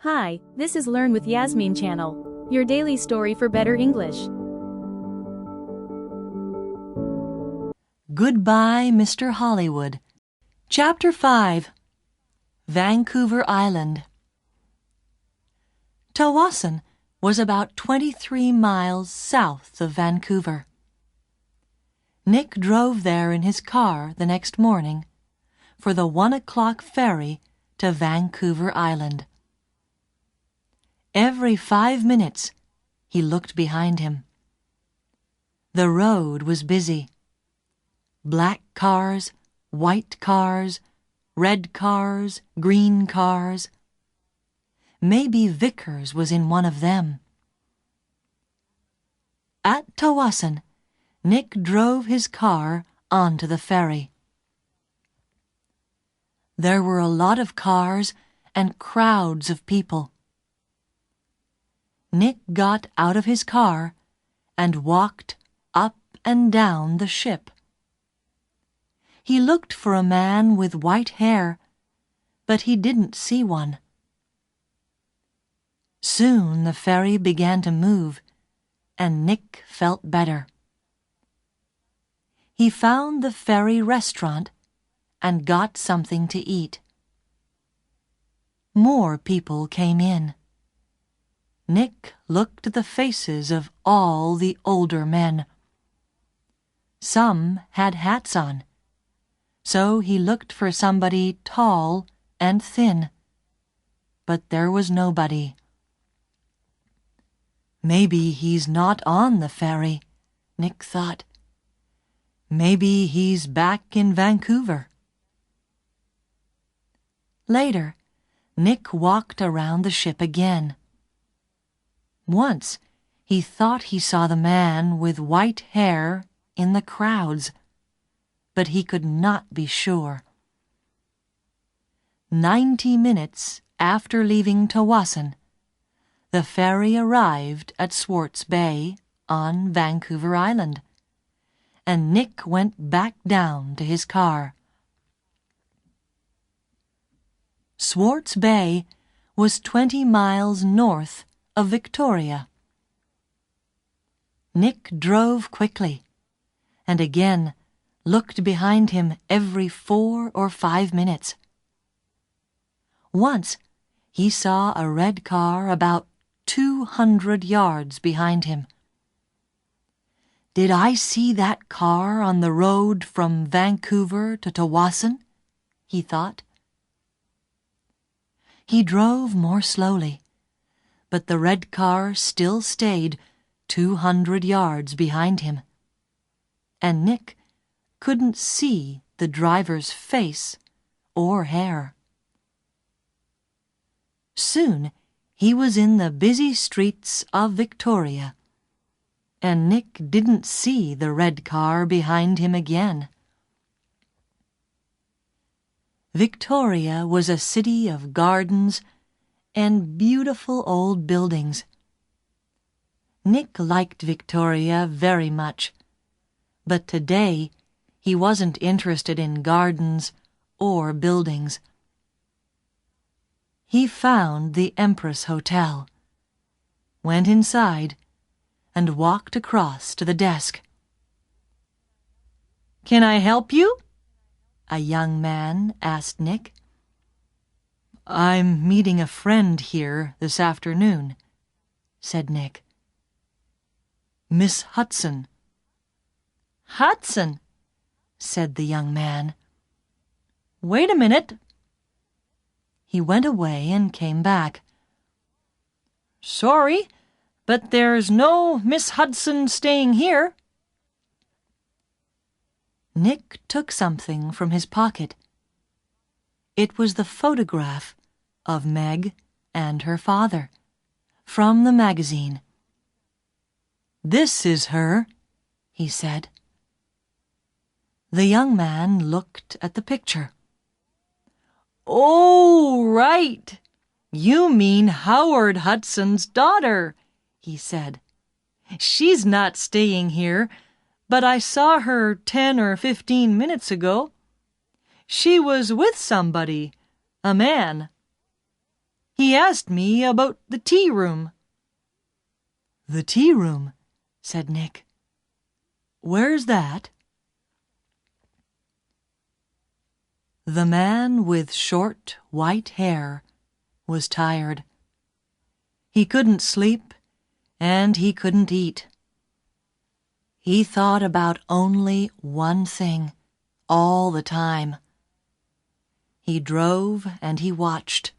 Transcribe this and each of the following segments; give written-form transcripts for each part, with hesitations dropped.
Hi, this is Learn with Yasmin channel, your daily story for better English. Goodbye, Mr. Hollywood. Chapter 5. Vancouver Island. Tawasin was about 23 miles south of Vancouver. Nick drove there in his car the next morning for the 1 o'clock ferry to Vancouver Island. Every 5 minutes, he looked behind him. The road was busy. Black cars, white cars, red cars, green cars. Maybe Vickers was in one of them. At Tawasin, Nick drove his car onto the ferry. There were a lot of cars and crowds of people. Nick got out of his car and walked up and down the ship. He looked for a man with white hair, but he didn't see one. Soon the ferry began to move, and Nick felt better. He found the ferry restaurant and got something to eat. More people came in. Nick looked at the faces of all the older men. Some had hats on, so he looked for somebody tall and thin, but there was nobody. Maybe he's not on the ferry, Nick thought. Maybe he's back in Vancouver. Later, Nick walked around the ship again. Once, he thought he saw the man with white hair in the crowds, but he could not be sure. 90 minutes after leaving Tawasin, the ferry arrived at Swartz Bay on Vancouver Island, and Nick went back down to his car. Swartz Bay was 20 miles north of Victoria. Nick drove quickly, and again looked behind him every 4 or 5 minutes. Once he saw a red car about 200 yards behind him. Did I see that car on the road from Vancouver to Tawasin? He thought. He drove more slowly, but the red car still stayed 200 yards behind him, and Nick couldn't see the driver's face or hair. Soon he was in the busy streets of Victoria, and Nick didn't see the red car behind him again. Victoria was a city of gardens and beautiful old buildings. Nick liked Victoria very much, but today he wasn't interested in gardens or buildings. He found the Empress Hotel, went inside, and walked across to the desk. "Can I help you?" a young man asked Nick. "I'm meeting a friend here this afternoon," said Nick. "Miss Hudson." "Hudson," said the young man. "Wait a minute." He went away and came back. "Sorry, but there's no Miss Hudson staying here." Nick took something from his pocket. It was the photograph of Meg and her father, from the magazine. "This is her," he said. The young man looked at the picture. "Oh, right. You mean Howard Hudson's daughter," he said. "She's not staying here, but I saw her 10 or 15 minutes ago. She was with somebody, a man." He asked me about the tea room." "The tea room," said Nick. "Where's that?" The man with short white hair was tired. He couldn't sleep and he couldn't eat. He thought about only one thing all the time. He drove and he watched,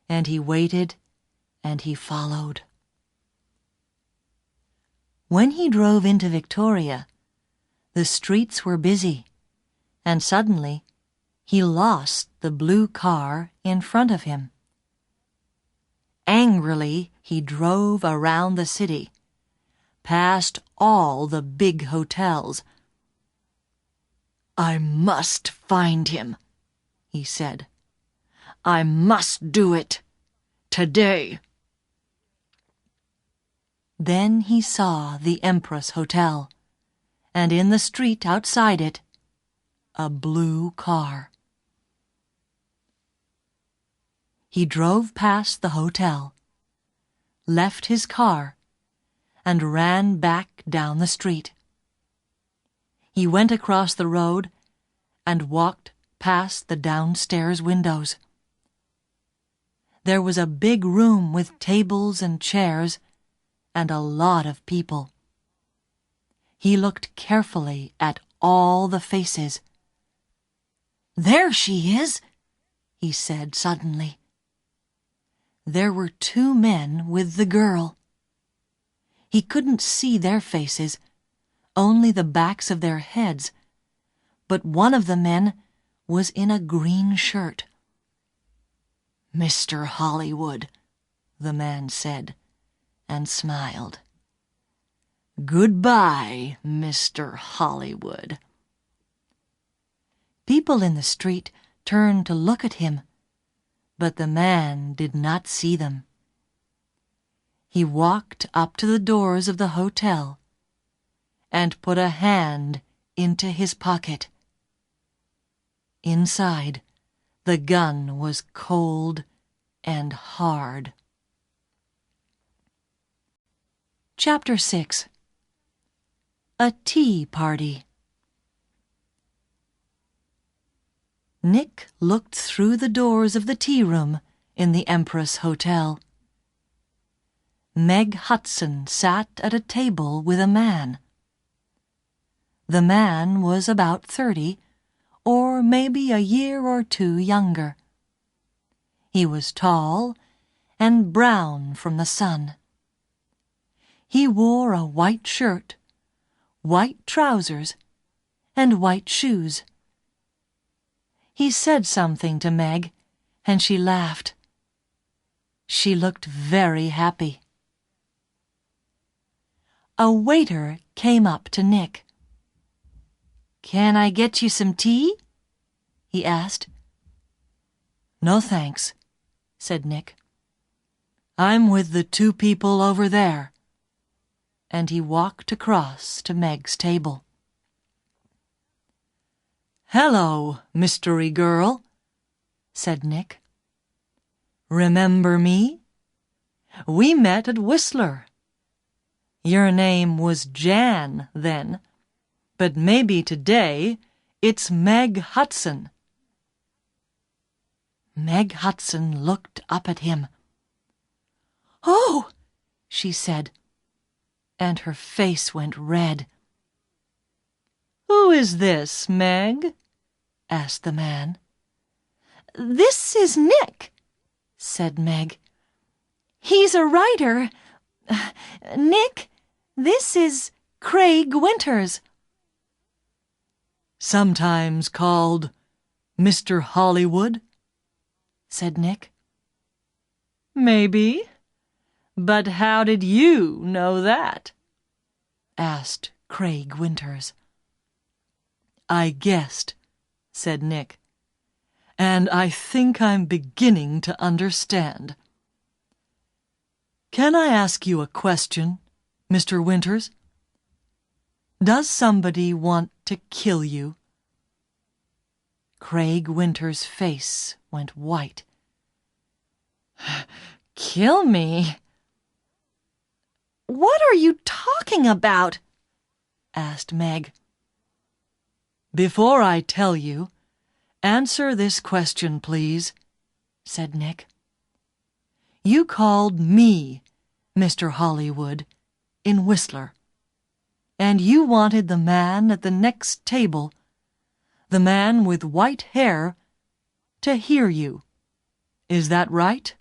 and he waited and he followed. When he drove into Victoria, the streets were busy, and suddenly he lost the blue car in front of him. Angrily, he drove around the city, past all the big hotels. "I must find him," he said. "I must do it. Today." Then he saw the Empress Hotel, and in the street outside it, a blue car. He drove past the hotel, left his car, and ran back down the street. He went across the road and walked past the downstairs windows. There was a big room with tables and chairs and a lot of people. He looked carefully at all the faces. "There she is," he said suddenly. There were two men with the girl. He couldn't see their faces, only the backs of their heads, but one of the men was in a green shirt. "Mr. Hollywood," the man said, and smiled. "Goodbye, Mr. Hollywood." People in the street turned to look at him, but the man did not see them. He walked up to the doors of the hotel and put a hand into his pocket. Inside, the gun was cold and hard. Chapter 6. A Tea Party. Nick looked through the doors of the tea room in the Empress Hotel. Meg Hudson sat at a table with a man. The man was about 30, or maybe a year or two younger. He was tall and brown from the sun. He wore a white shirt, white trousers, and white shoes. He said something to Meg, and she laughed. She looked very happy. A waiter came up to Nick. "Can I get you some tea?" he asked. "No, thanks," said Nick. "I'm with the two people over there." And he walked across to Meg's table. "Hello, mystery girl," said Nick. "Remember me? We met at Whistler. Your name was Jan then, but maybe today it's Meg Hudson." Meg Hudson looked up at him. "Oh!" she said, and her face went red. "Who is this, Meg?" asked the man. "This is Nick," said Meg. "He's a writer. Nick, this is Craig Winters." "Sometimes called Mr. Hollywood?" said Nick. "Maybe. But how did you know that?" asked Craig Winters. "I guessed," said Nick, "and I think I'm beginning to understand. Can I ask you a question, Mr. Winters? Does somebody want to kill you?" Craig Winters' face went white. Kill me? What are you talking about? Asked Meg. Before I tell you, answer this question, please, said Nick. You called me Mr. Hollywood in Whistler, and you wanted the man at the next table, the man with white hair, to hear you. Is that right?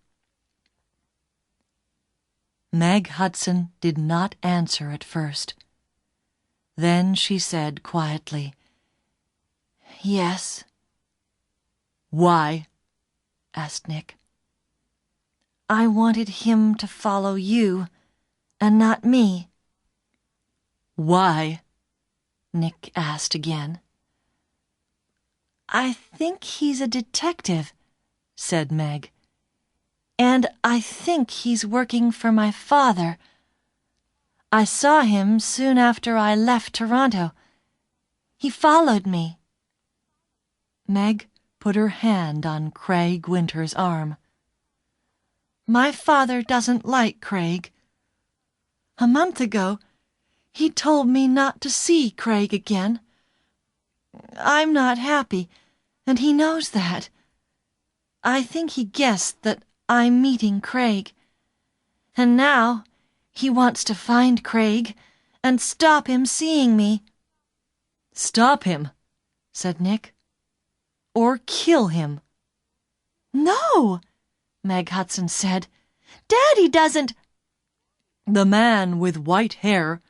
Meg Hudson did not answer at first. Then she said quietly, Yes. Why? Asked Nick. I wanted him to follow you, and not me. Why? Nick asked again. I think he's a detective, said Meg. And I think he's working for my father. I saw him soon after I left Toronto. He followed me. Meg put her hand on Craig Winter's arm. My father doesn't like Craig. A month ago, he told me not to see Craig again. I'm not happy, and he knows that. I think he guessed that I'm meeting Craig. And now he wants to find Craig and stop him seeing me. Stop him, said Nick. Or kill him. No, Meg Hudson said. Daddy doesn't. The man with white hair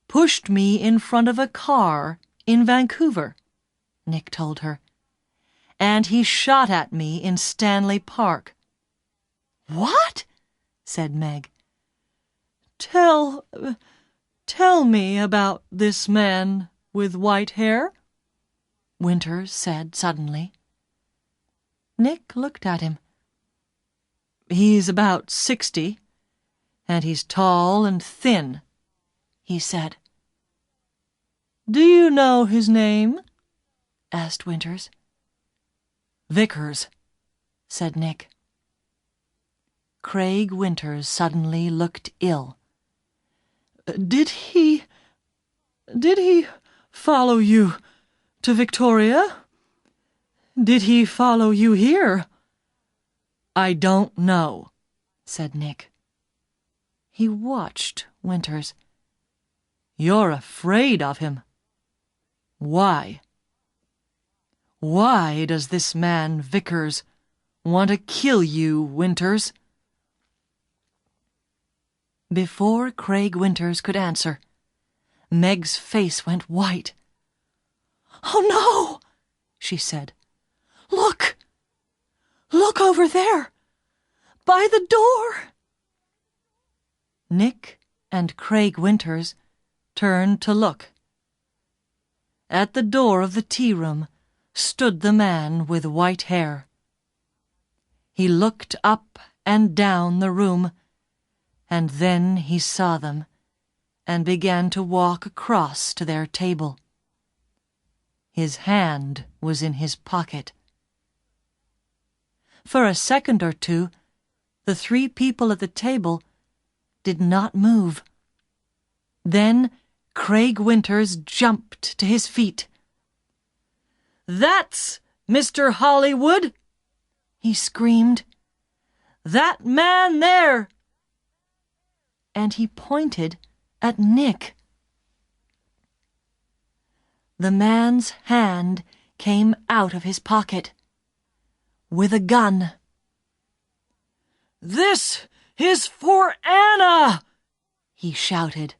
pushed me in front of a car in Vancouver, Nick told her. And he shot at me in Stanley Park. What? Said Meg. Tell me about this man with white hair, Winters said suddenly. Nick looked at him. He's about 60, and he's tall and thin, he said. Do you know his name? Asked Winters. Vickers, said Nick. Craig Winters suddenly looked ill. Did he follow you to Victoria? Did he follow you here? I don't know, said Nick. He watched Winters. You're afraid of him. Why? Why does this man Vickers want to kill you, Winters? Before Craig Winters could answer, Meg's face went white. Oh, no, she said. Look! Look over there! By the door! Nick and Craig Winters turned to look. At the door of the tea room stood the man with white hair. He looked up and down the room, and then he saw them and began to walk across to their table. His hand was in his pocket. For a second or two, the three people at the table did not move. Then Craig Winters jumped to his feet. That's Mr. Hollywood, he screamed. That man there! And he pointed at Nick. The man's hand came out of his pocket with a gun. This is for Anna! He shouted.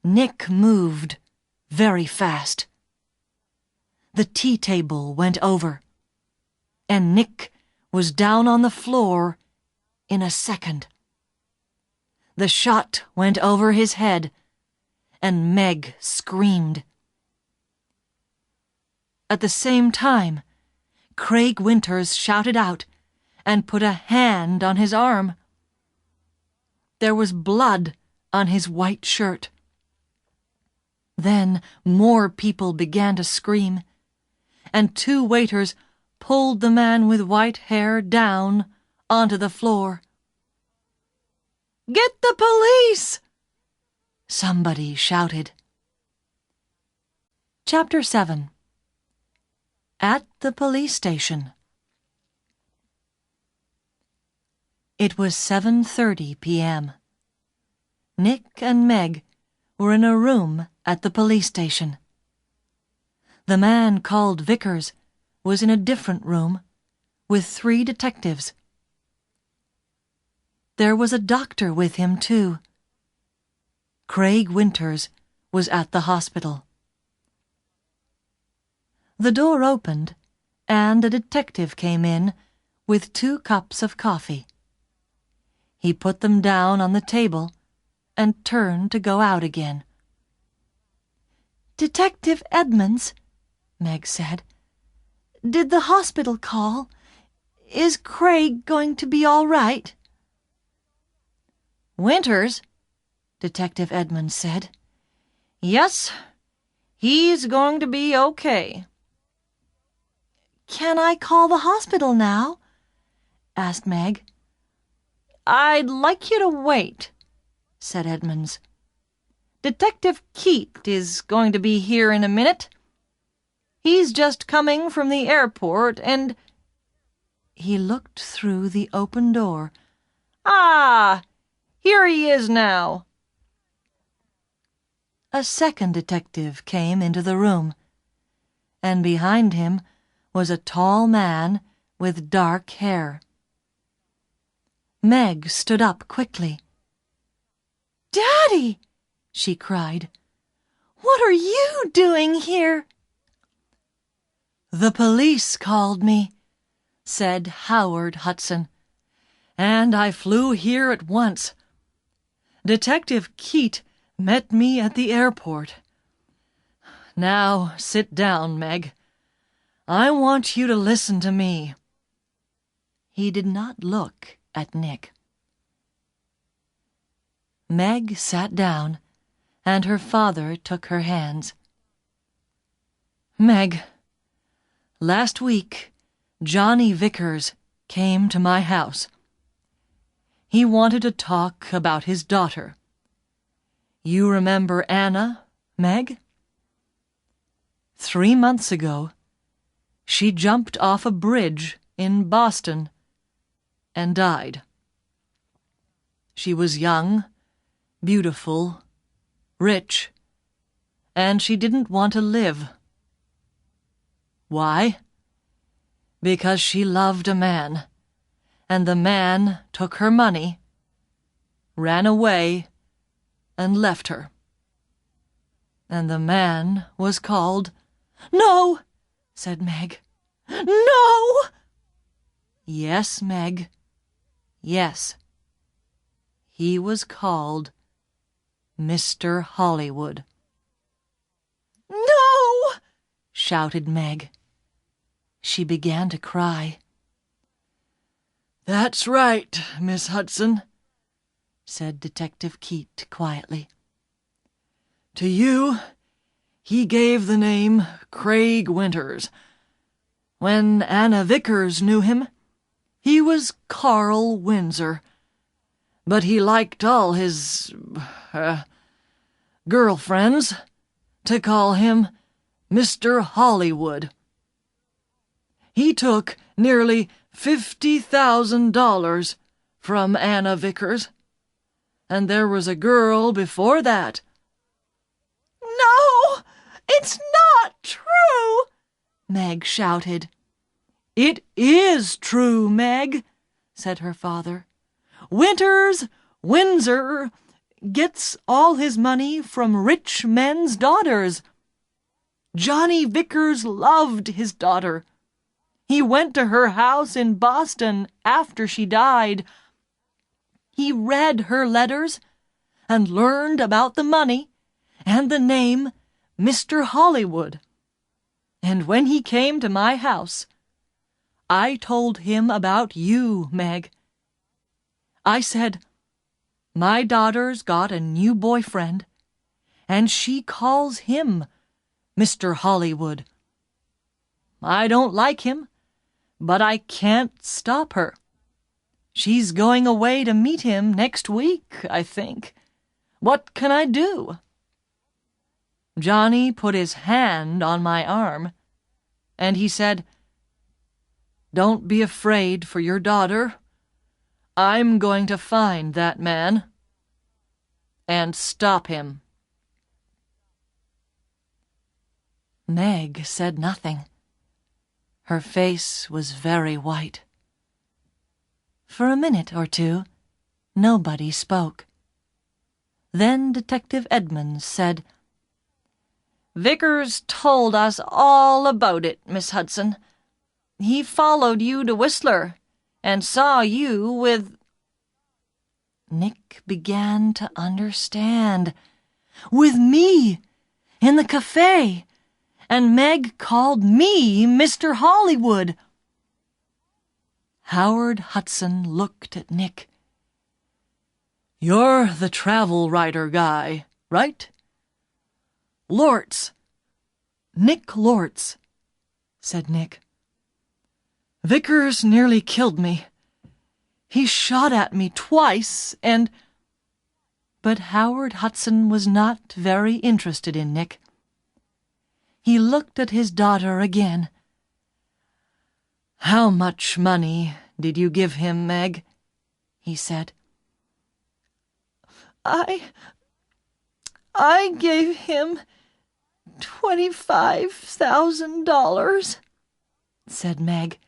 Nick moved very fast. The tea table went over, and Nick was down on the floor in a second. The shot went over his head, and Meg screamed. At the same time, Craig Winters shouted out and put a hand on his arm. There was blood on his white shirt. Then more people began to scream, and two waiters pulled the man with white hair down onto the floor. "Get the police!" somebody shouted. Chapter 7. At the Police Station. It was 7:30 p.m. Nick and Meg were in a room at the police station. The man called Vickers was in a different room with 3 detectives. There was a doctor with him, too. Craig Winters was at the hospital. The door opened, and a detective came in with 2 cups of coffee. He put them down on the table and turned to go out again. "Detective Edmonds," Meg said. "Did the hospital call? Is Craig going to be all right?" "Winters," Detective Edmonds said. "Yes, he's going to be okay." "Can I call the hospital now?" asked Meg. "I'd like you to wait," said Edmonds. "Detective Keat is going to be here in a minute. He's just coming from the airport and—" He looked through the open door. "Ah, here he is now." A second detective came into the room, and behind him was a tall man with dark hair. Meg stood up quickly. "Daddy!" she cried. "What are you doing here?" "The police called me," said Howard Hudson, "and I flew here at once. Detective Keat met me at the airport. Now sit down, Meg. I want you to listen to me." He did not look at Nick. Meg sat down, and her father took her hands. "Meg, last week Johnny Vickers came to my house. He wanted to talk about his daughter. You remember Anna, Meg? 3 months ago, she jumped off a bridge in Boston and died. She was young, beautiful, rich, and she didn't want to live. Why? Because she loved a man, and the man took her money, ran away, and left her. And the man was called—" "No!" said Meg. "No!" "Yes, Meg. Yes. He was called Mr. Hollywood." "No!" shouted Meg. She began to cry. "That's right, Miss Hudson," said Detective Keat quietly. "To you, he gave the name Craig Winters. When Anna Vickers knew him, he was Carl Windsor. But he liked all his girlfriends to call him Mr. Hollywood. He took nearly $50,000 from Anna Vickers, and there was a girl before that." "No! It's not true!" Meg shouted. "It is true, Meg," said her father. Windsor gets all his money from rich men's daughters. Johnny Vickers loved his daughter. He went to her house in Boston after she died. He read her letters and learned about the money and the name Mr. Hollywood. And when he came to my house, I told him about you, Meg. I said, 'My daughter's got a new boyfriend, and she calls him Mr. Hollywood. I don't like him, but I can't stop her. She's going away to meet him next week, I think. What can I do?" Johnny put his hand on my arm, and he said, "Don't be afraid for your daughter. I'm going to find that man and stop him." Meg said nothing. Her face was very white. For a minute or two, nobody spoke. Then Detective Edmonds said, "Vickers told us all about it, Miss Hudson. He followed you to Whistler and saw you with—" Nick began to understand. With me! In the cafe! And Meg called me Mr. Hollywood! Howard Hudson looked at Nick. "You're the travel writer guy, right?" "Lortz. Nick Lortz," said Nick. "Vickers nearly killed me. He shot at me twice and—" But Howard Hudson was not very interested in Nick. He looked at his daughter again. "How much money did you give him, Meg?" he said. I gave him $25,000, said Meg.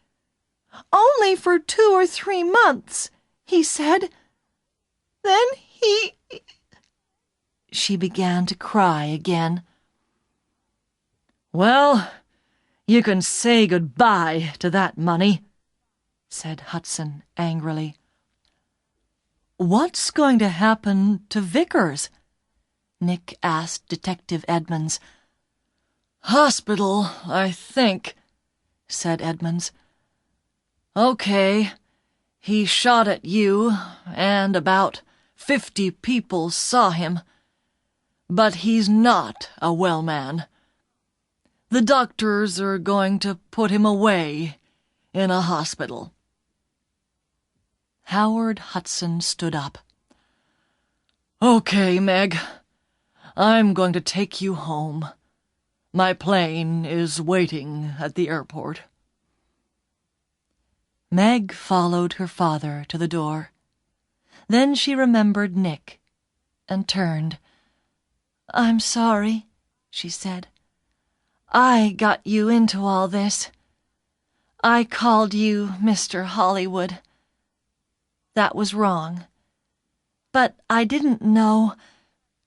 "Only for 2 or 3 months, he said. Then he—" She began to cry again. "Well, you can say goodbye to that money," said Hudson angrily. "What's going to happen to Vickers?" Nick asked Detective Edmonds. "Hospital, I think," said Edmonds. "Okay, he shot at you, and about 50 people saw him. But he's not a well man. The doctors are going to put him away in a hospital." Howard Hudson stood up. "Okay, Meg. I'm going to take you home. My plane is waiting at the airport." Meg followed her father to the door. Then she remembered Nick and turned. "I'm sorry," she said. "I got you into all this. I called you Mr. Hollywood. That was wrong. But I didn't know—"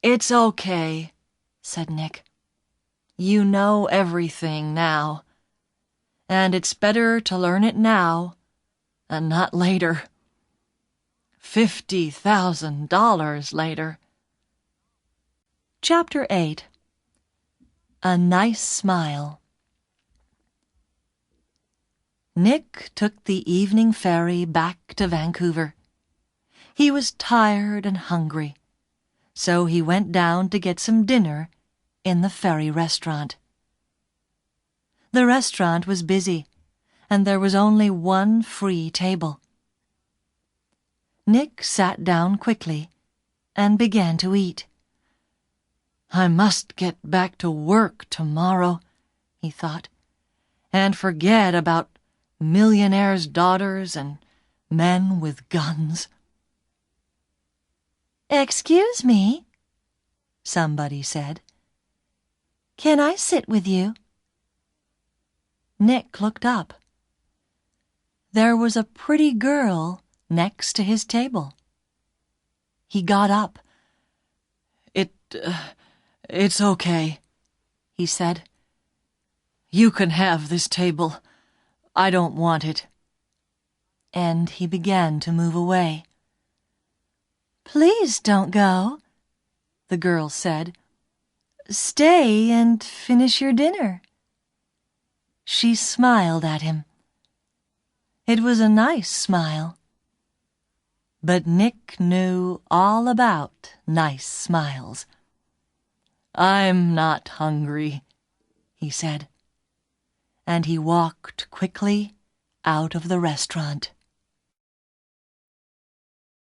"It's okay," said Nick. "You know everything now. And it's better to learn it now and not later. $50,000 later." Chapter 8. A Nice Smile. Nick took the evening ferry back to Vancouver. He was tired and hungry, so he went down to get some dinner in the ferry restaurant. The restaurant was busy, and there was only one free table. Nick sat down quickly and began to eat. "I must get back to work tomorrow," he thought, "and forget about millionaires' daughters and men with guns." "Excuse me," somebody said. "Can I sit with you?" Nick looked up. There was a pretty girl next to his table. He got up. It's okay," he said. "You can have this table. I don't want it." And he began to move away. "Please don't go," the girl said. "Stay and finish your dinner." She smiled at him. It was a nice smile. But Nick knew all about nice smiles. "I'm not hungry," he said. And he walked quickly out of the restaurant.